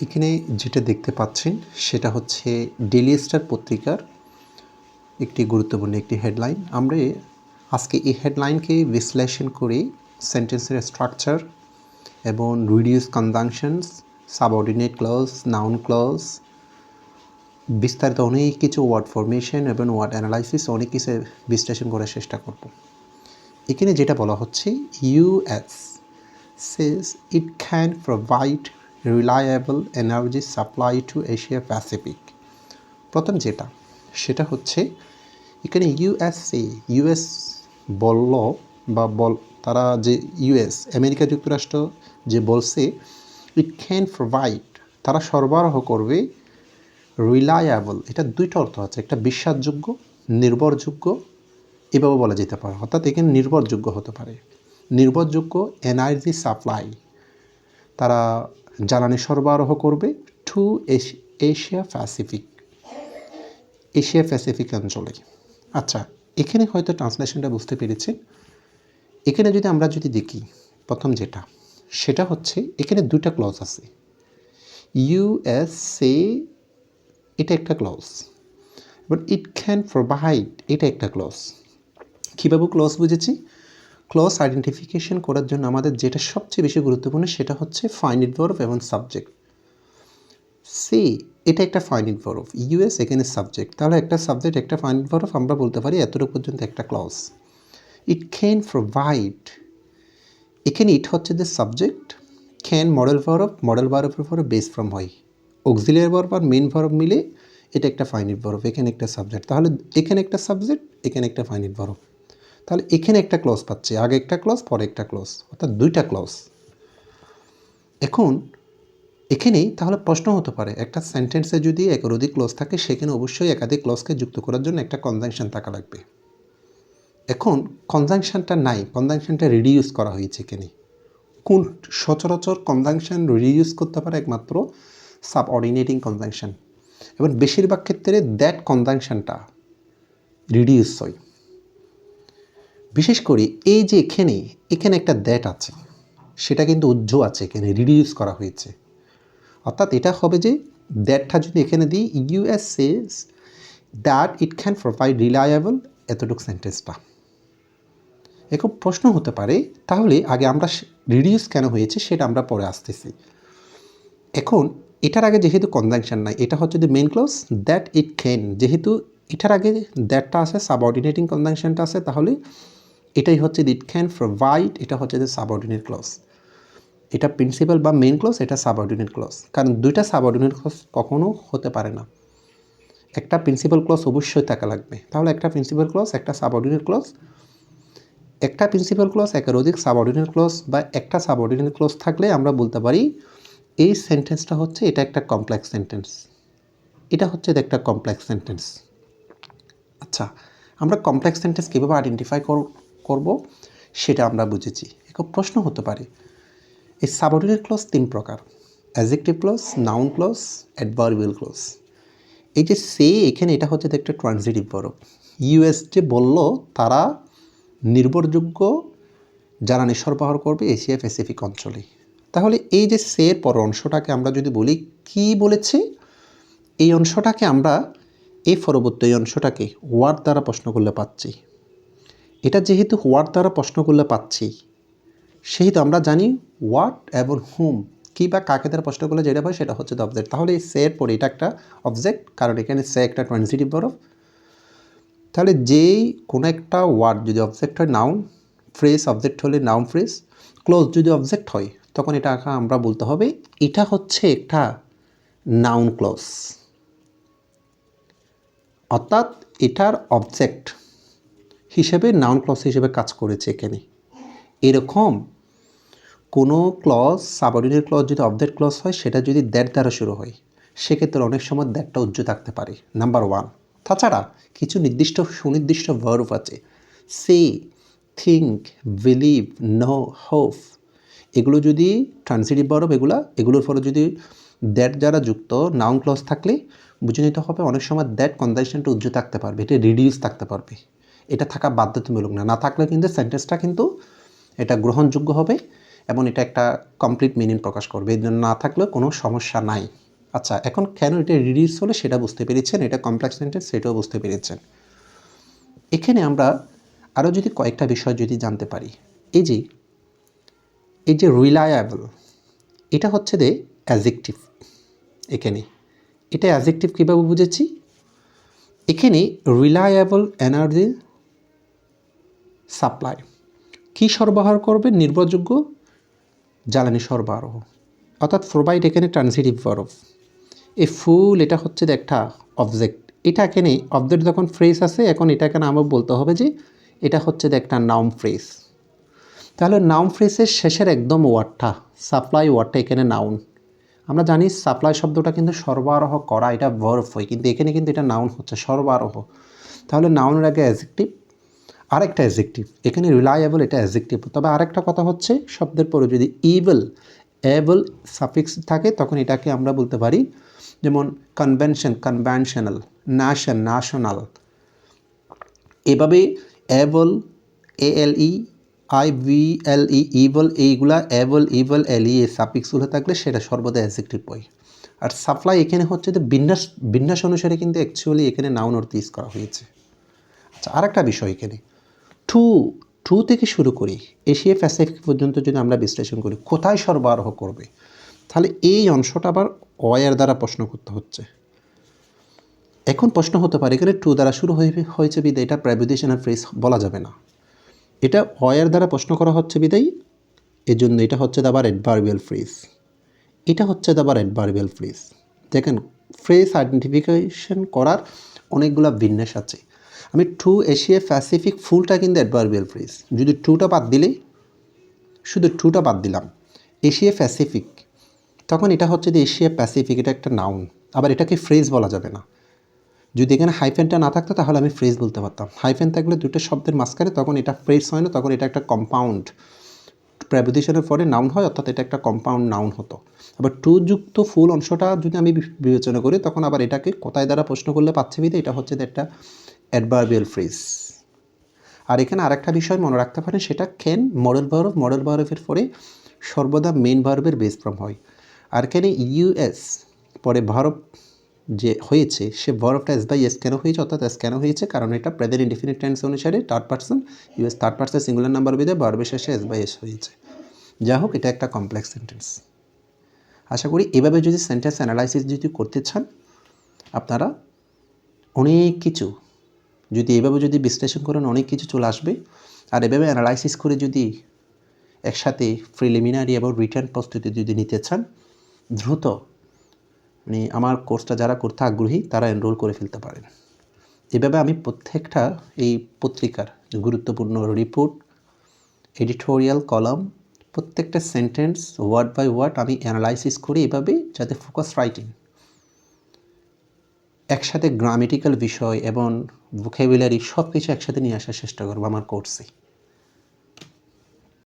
এখানে যেটা দেখতে পাচ্ছেন সেটা হচ্ছে ডেইলি স্টার পত্রিকার একটি গুরুত্বপূর্ণ একটি হেডলাইন। আমরা আজকে এই হেডলাইনকে বিশ্লেষণ করে সেন্টেন্সের স্ট্রাকচার এবং reduce conjunctions, subordinate clause, noun clause, বিস্তারিত অনেক কিছু ওয়ার্ড ফরমেশন এবং ওয়ার্ড অ্যানালাইসিস অনেক কিছু বিশ্লেষণ করার চেষ্টা করব। এখানে যেটা বলা হচ্ছে, US says it can provide reliable energy supply to Asia Pacific। প্রথম যেটা সেটা হচ্ছে এখানে ইউএস বলল বা তারা যে ইউএস আমেরিকা যুক্তরাষ্ট্র যে বলছে ইট ক্যান প্রোভাইড, তারা সরবরাহ করবে রিলায়েবল, এটা দুইটা অর্থ আছে, একটা বিশ্বাসযোগ্য, নির্ভরযোগ্য এভাবে বলা যেতে পারে। অর্থাৎ এখানে নির্ভরযোগ্য হতে পারে, নির্ভরযোগ্য এনার্জি সাপ্লাই, তারা জ্বালানি সরবরাহ করবে টু এশিয়া প্যাসিফিক অঞ্চলে। আচ্ছা, এখানে হয়তো ট্রান্সলেশনটা বুঝতে পেরেছেন। এখানে আমরা যদি দেখি প্রথম যেটা সেটা হচ্ছে এখানে দুইটা ক্লজ আছে। ইউএসএ এটা একটা clause, but it can provide এটা একটা ক্লজ। কীভাবে ক্লজ বুঝেছি? ক্লজ আইডেন্টিফিকেশন করার জন্য আমাদের যেটা সবচেয়ে বেশি গুরুত্বপূর্ণ সেটা হচ্ছে ফাইনাইট ভার্ব এবং সাবজেক্ট। সে এটা একটা ফাইনাইট ভার্ব, ইউএস এখানে সাবজেক্ট, তাহলে একটা সাবজেক্ট একটা ফাইনাইট ভার্ব আমরা বলতে পারি এতটুকু পর্যন্ত একটা ক্লজ। ইট ক্যান প্রোভাইড, এখানে ইট হচ্ছে যে সাবজেক্ট, ক্যান মডেল ভার্বের উপরে বেস ফর্ম হয়, অক্সিলিয়ারি ভার্ব আর মেইন ভার্ব মিলে এটা একটা ফাইনাইট ভার্ব, এখানে একটা সাবজেক্ট, তাহলে এখানে একটা সাবজেক্ট এখানে একটা ফাইনাইট ভার্ব, তাহলে এখানে একটা ক্লজ পাচ্ছে, আগে একটা ক্লজ পরে একটা ক্লজ, অর্থাৎ দুইটা ক্লজ। এখন এখানেই তাহলে প্রশ্ন হতে পারে, একটা সেন্টেন্সে যদি একাধিক ক্লজ থাকে সেখানে অবশ্যই একাধিক ক্লজকে যুক্ত করার জন্য একটা কনজাংশন থাকা লাগবে। এখন কনজাংশনটা নাই, কনজাংশনটা রিডিউস করা হয়েছে। এখানে কোন সচরাচর কনজাংশন রিডিউস করতে পারে? একমাত্র সাবঅর্ডিনেটিং কনজাংশন, এবং বেশিরভাগ ক্ষেত্রে দ্যাট কনজাংশনটা রিডিউস হয়। বিশেষ করে এই যে এখানে একটা দ্যাট আছে, সেটা কিন্তু উজ্জ্ব আছে, এখানে রিডিউস করা হয়েছে। অর্থাৎ এটা হবে যে দ্যাটটা যদি এখানে দিই, US says that it can provide reliable, এতটুকু সেন্টেন্সটা। এখন প্রশ্ন হতে পারে তাহলে আগে আমরা রিডিউস কেন হয়েছে সেটা আমরা পরে আসতেছি। এখন এটার আগে যেহেতু কনজাংশন নাই, এটা হচ্ছে যে main clause, that it can, যেহেতু এটার আগে দ্যাটটা আছে, সাবঅর্ডিনেটিং কনজাংশনটা আছে, তাহলে এটাই হচ্ছে ইট ক্যান প্রোভাইড, এটা হচ্ছে যে সাবঅর্ডিনেট ক্লজ। এটা প্রিন্সিপাল বা মেইন ক্লজ, এটা সাবঅর্ডিনেট ক্লজ, কারণ দুইটা সাবঅর্ডিনেট ক্লজ কখনো হতে পারে না, একটা প্রিন্সিপাল ক্লজ অবশ্যই থাকা লাগবে। তাহলে একটা প্রিন্সিপাল ক্লজ, একটা সাবঅর্ডিনেট ক্লজ, একটা প্রিন্সিপাল ক্লজ, একাধিক সাবঅর্ডিনেট ক্লজ বা একটা সাবঅর্ডিনেট ক্লজ থাকলে আমরা বলতে পারি এই সেন্টেন্সটা হচ্ছে এটা একটা কমপ্লেক্স সেন্টেন্স, এটা হচ্ছে একটা কমপ্লেক্স সেন্টেন্স। আচ্ছা, আমরা কমপ্লেক্স সেন্টেন্স কীভাবে আইডেন্টিফাই করব সেটা আমরা বুঝেছি। এখন প্রশ্ন হতে পারে এই সাবঅর্ডিনেট ক্লজ তিন প্রকার: adjective clause, noun clause, adverbial clause. এই যে সে এখানে এটা হচ্ছে একটা ট্রানজিটিভ ভার্ব। ইউএস যে বলল তারা নির্ভরযোগ্য জ্বালানি সরবরাহ করবে এশিয়া প্যাসিফিক অঞ্চলে, তাহলে এই যে সের পর অংশটাকে আমরা যদি বলি কি বলেছে, এই অংশটাকে আমরা এই পরবর্তী অংশটাকে ওয়ার্ড দ্বারা প্রশ্ন করলে পাচ্ছি। এটা যেহেতু ওয়ার্ড দ্বারা প্রশ্ন করলে পাচ্ছি, সেহেতু আমরা জানি হোয়াট এবং হুম, কী বা কাকে দ্বারা প্রশ্ন করলে যেটা হয় সেটা হচ্ছে দ্য অবজেক্ট। তাহলে এই সের পরে এটা একটা অবজেক্ট, কারণ এখানে সে একটা ট্রানজিটিভ ভার্ব। তাহলে যেই কোনো একটা ওয়ার্ড যদি অবজেক্ট হয়, নাউন ফ্রেজ অবজেক্ট হলে নাউন ফ্রেজ, ক্লোজ যদি অবজেক্ট হয় তখন এটা আমরা বলতে হবে এটা হচ্ছে একটা নাউন ক্লোজ, অর্থাৎ এটার অবজেক্ট হিসেবে নাউন ক্লজ হিসেবে কাজ করেছে এখানে। এরকম কোনো ক্লজ, সাবঅর্ডিনেট ক্লজ যদি অবজেক্ট ক্লজ হয়, সেটা যদি দ্যাট দ্বারা শুরু হয়, সেক্ষেত্রে অনেক সময় দ্যাটটা উজ্জ্ব থাকতে পারে, নাম্বার ওয়ান। তাছাড়া কিছু সুনির্দিষ্ট ভার্ব আছে, সে, থিঙ্ক, বিলিভ, নো, হোপ, এগুলো যদি ট্রানজিটিভ ভার্ব, এগুলোর ফলে যদি দ্যাট দ্বারা যুক্ত নাউন ক্লজ থাকলে বুঝে নিতে হবে অনেক সময় দ্যাট কনজাংশনটা উজ্জ্ব থাকতে পারবে, এটা রিডিউস থাকতে পারবে, এটা থাকা বাধ্যতামূলক না, না থাকলে কিন্তু সেন্টেন্সটা কিন্তু এটা গ্রহণযোগ্য হবে এবং এটা একটা কমপ্লিট মিনিং প্রকাশ করবে, এই জন্য না থাকলেও কোনো সমস্যা নাই। আচ্ছা, এখন কেন এটা রিডিউস হলো সেটা বুঝতে পেরেছেন, এটা কমপ্লেক্স সেন্টেন্স সেটাও বুঝতে পেরেছেন। এখানে আমরা আরও যদি কয়েকটা বিষয় যদি জানতে পারি, এই যে রিলায়েবল, এটা হচ্ছে যে অ্যাডজেক্টিভ। এখানে এটা অ্যাডজেক্টিভ কীভাবে বুঝেছি, এখানে রিলায়েবল এনার্জি সাপ্লাই কী সরবরাহ করবে, নির্ভরযোগ্য জ্বালানি সরবরাহ, অর্থাৎ প্রোভাইড এখানে ট্রান্সিটিভ ভার্ব। এই ফুল এটা হচ্ছে একটা অবজেক্ট, এটা এখানে অবজেক্ট যখন ফ্রেজ আছে, এখন এটা এখানে আমার বলতে হবে যে এটা হচ্ছে যে একটা নাউন ফ্রেজ। তাহলে নাউন ফ্রেজের শেষের একদম ওয়ার্ডটা, সাপ্লাই ওয়ার্ডটা এখানে নাউন। আমরা জানি সাপ্লাই শব্দটা কিন্তু সরবরাহ করা, এটা ভার্ব হয়, কিন্তু এখানে কিন্তু এটা নাউন হচ্ছে সরবরাহ। তাহলে নাউনের আগে অ্যাডজেক্টিভ, আরেকটা অ্যাডজেক্টিভ, এখানে রিলায়েবল এটা অ্যাডজেক্টিভ। তবে আরেকটা কথা হচ্ছে, শব্দের পরে যদি এবল সাফিক্স থাকে তখন এটাকে আমরা বলতে পারি, যেমন কনভেনশনাল, ন্যাশনাল। এভাবে এবল, ALEIVLE, ইভল, এইগুলা ইভল, LE সাফিক্সগুলো থাকলে সেটা সর্বদা অ্যাডজেক্টিভ হয়। আর সাপ্লাই এখানে হচ্ছে যে বিন্যাস অনুসারে কিন্তু অ্যাকচুয়ালি এখানে নাউন অর্থ ইউজ করা হয়েছে। আচ্ছা, আরেকটা বিষয় এখানে টু থেকে শুরু করি এশিয়া প্যাসিফিক পর্যন্ত যদি আমরা বিশ্লেষণ করি কোথায় সরবরাহ করবে, তাহলে এই অংশটা আবার ওয়ার দ্বারা প্রশ্ন করতে হচ্ছে। এখন প্রশ্ন হতে পারে এখানে টু দ্বারা শুরু হয়েছে বিদায় এটা প্রেপোজিশনাল ফ্রেজ বলা যাবে না, এটা ওয়ার দ্বারা প্রশ্ন করা হচ্ছে বিদায়, এর জন্য এটা হচ্ছে আবার অ্যাডভার্বিয়াল ফ্রেজ, এটা হচ্ছে আবার অ্যাডভার্বিয়াল ফ্রেজ। দেখেন, ফ্রেজ আইডেন্টিফিকেশন করার অনেকগুলো বিন্যাস আছে। আমি টু এশিয়া প্যাসিফিক ফুলটা কিন্তু অ্যাডভার্বিয়াল ফ্রেজ, যদি টুটা বাদ দিলে, শুধু টুটা বাদ দিলাম, এশিয়া প্যাসিফিক, তখন এটা হচ্ছে যে এশিয়া প্যাসিফিক, এটা একটা নাউন, আবার এটাকে ফ্রেজ বলা যাবে না। যদি এখানে হাইফেনটা না থাকতো তাহলে আমি ফ্রেজ বলতে পারতাম, হাইফেন থাকলে দুটো শব্দের মাঝখানে, তখন এটা ফ্রেজ হয় না, তখন এটা একটা কম্পাউন্ড, প্রেপোজিশনের পরে নাউন হয়, অর্থাৎ এটা একটা কম্পাউন্ড নাউন হতো। আবার টু যুক্ত ফুল অংশটা যদি আমি বিবেচনা করি, তখন আবার এটাকে কোথায় দ্বারা প্রশ্ন করলে পাচ্ছে বিধে এটা হচ্ছে একটা অ্যাডভার্বিয়াল ফ্রেজ। আর এখানে আরেকটা বিষয় মনে রাখতে পারেন, সেটা ক্যান মডেল ভার্বের পরে সর্বদা মেইন ভার্বের বেস ফর্ম হয়। আর এখানে ইউএস পরে ভার্ব যে হয়েছে, সে ভার্বটা এস বাই এস কেন হয়েছে, অর্থাৎ এস কেন হয়েছে, কারণ এটা প্রেজেন্ট ইনডিফিনিট টেন্স অনুসারে third person US, third person singular number বেঁধে ভার্বের শেষে এস বাই এস হয়েছে। যা হোক, এটা একটা কমপ্লেক্স সেন্টেন্স। আশা করি এভাবে যদি সেন্টেন্স অ্যানালাইসিস যদি করতে চান আপনারা, অনেক কিছু যদি এভাবে যদি বিশ্লেষণ করেন অনেক কিছু চলে আসবে। আর এভাবে অ্যানালাইসিস করে যদি একসাথে প্রিলিমিনারি এবং রিটার্ন প্রস্তুতি যদি নিতে চান, দ্রুত মানে আমার কোর্সটা যারা করতে আগ্রহী তারা এনরোল করে ফেলতে পারেন। এভাবে আমি প্রত্যেকটা এই পত্রিকার গুরুত্বপূর্ণ রিপোর্ট, এডিটোরিয়াল কলাম, প্রত্যেকটা সেন্টেন্স ওয়ার্ড বাই ওয়ার্ড আমি অ্যানালাইসিস করি এভাবে, যাতে ফোকাস রাইটিং একসাথে গ্রামেটিক্যাল বিষয় এবং ভোকাবুলারি সব কিছু একসাথে নিয়ে আসার চেষ্টা করবো আমার কোর্সে।